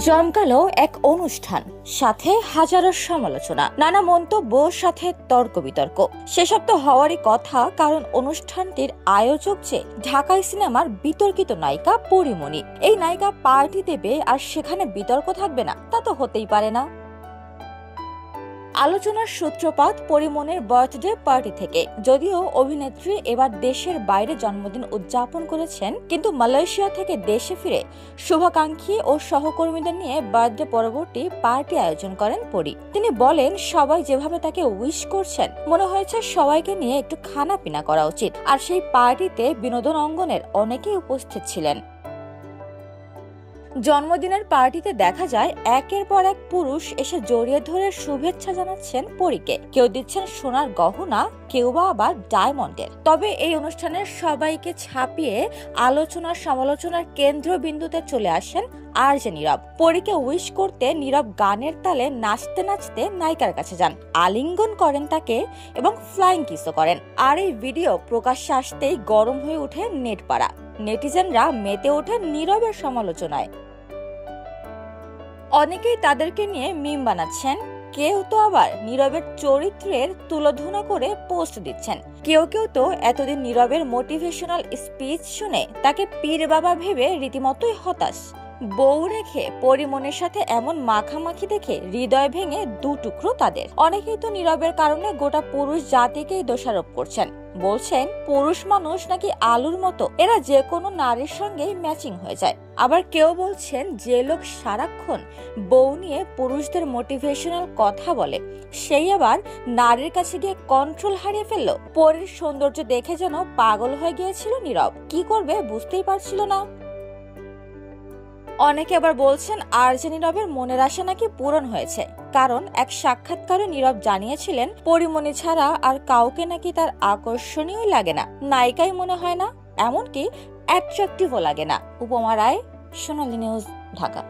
জমকালো এক অনুষ্ঠান, সাথে হাজারো সমালোচনা, নানা মন্তব্য, সাথে তর্ক বিতর্ক। সেসব তো হওয়ারই কথা, কারণ অনুষ্ঠানটির আয়োজক যে ঢাকাই সিনেমার বিতর্কিত নায়িকা পরীমনি। এই নায়িকা পার্টি দেবে আর সেখানে বিতর্ক থাকবে না, তা তো হতেই পারে না। আলোচনার সূত্রপাত পরীমনির বার্থডে পার্টি থেকে। যদিও অভিনেত্রী এবার দেশের বাইরে জন্মদিন উদযাপন করেছেন, কিন্তু মালয়েশিয়া থেকে দেশে ফিরে শুভাকাঙ্ক্ষী ও সহকর্মীদের নিয়ে বার্থডে পরবর্তী পার্টি আয়োজন করেন পরী। তিনি বলেন, সবাই যেভাবে তাকে উইশ করছেন, মনে হয়েছে সবাইকে নিয়ে একটু খানা পিনা করা উচিত। আর সেই পার্টিতে বিনোদন অঙ্গনের অনেকেই উপস্থিত ছিলেন। জন্মদিনের পার্টিতে দেখা যায় একের পর এক পুরুষ এসে জড়িয়ে ধরে শুভেচ্ছা জানাচ্ছেন পরীকে। কেউ দিচ্ছেন সোনার গহনা, কেউ বা আবার ডায়মন্ডের। তবে এই অনুষ্ঠানের সবাইকে ছাপিয়ে আলোচনার সমালোচনার কেন্দ্রবিন্দুতে চলে আসেন আরজে নীরব। পরীকে উইশ করতে নীরব গানের তালে নাচতে নাচতে নায়িকার কাছে যান, আলিঙ্গন করেন তাকে এবং ফ্লাইং কিসও করেন। আর এই ভিডিও প্রকাশ্যে আসতেই গরম হয়ে ওঠে নেট পাড়া। নেটিজেনরা মেতে ওঠেন নীরবের সমালোচনায়। অনেকেই তাদেরকে নিয়ে মিম বানাচ্ছেন, কেউ তো আবার নীরবের চরিত্রের তুলোধনা করে পোস্ট দিচ্ছেন। কেউ কেউ তো এতদিন নীরবের মোটিভেশনাল স্পিচ শুনে তাকে পীর বাবা ভেবে রীতিমতোই হতাশ। বউ রেখে পরীমনির সাথে এমন মাখামাখি দেখে হৃদয় ভেঙে দু টুকরো তাদের। অনেকেই তো নীরবের কারণে গোটা পুরুষ জাতিকেই দোষারোপ করছেন, বলছেন পুরুষ মানুষ নাকি আলুর মতো, এরা যে কোনো নারীর সঙ্গেই ম্যাচিং হয়ে যায়। আবার কেউ বলছেন, যে লোক সারাক্ষণ বউ নিয়ে পুরুষদের মোটিভেশনাল কথা বলে, সেই আবার নারীর কাছে গিয়ে কন্ট্রোল হারিয়ে ফেললো। পরীর সৌন্দর্য দেখে যেন পাগল হয়ে গিয়েছিল নীরব, কি করবে বুঝতেই পারছিল না। অনেকে আবার বলছেন আরজে নীরবের মনের আশা নাকি পূরণ হয়েছে, কারণ এক সাক্ষাৎকারে নীরব জানিয়েছিলেন পরীমনি ছাড়া আর কাউকে নাকি তার আকর্ষণীয় লাগে না, নায়িকাই মনে হয় না, এমনকি অ্যাট্রাকটিভও লাগে না। উপমা রায়, সোনালী নিউজ, ঢাকা।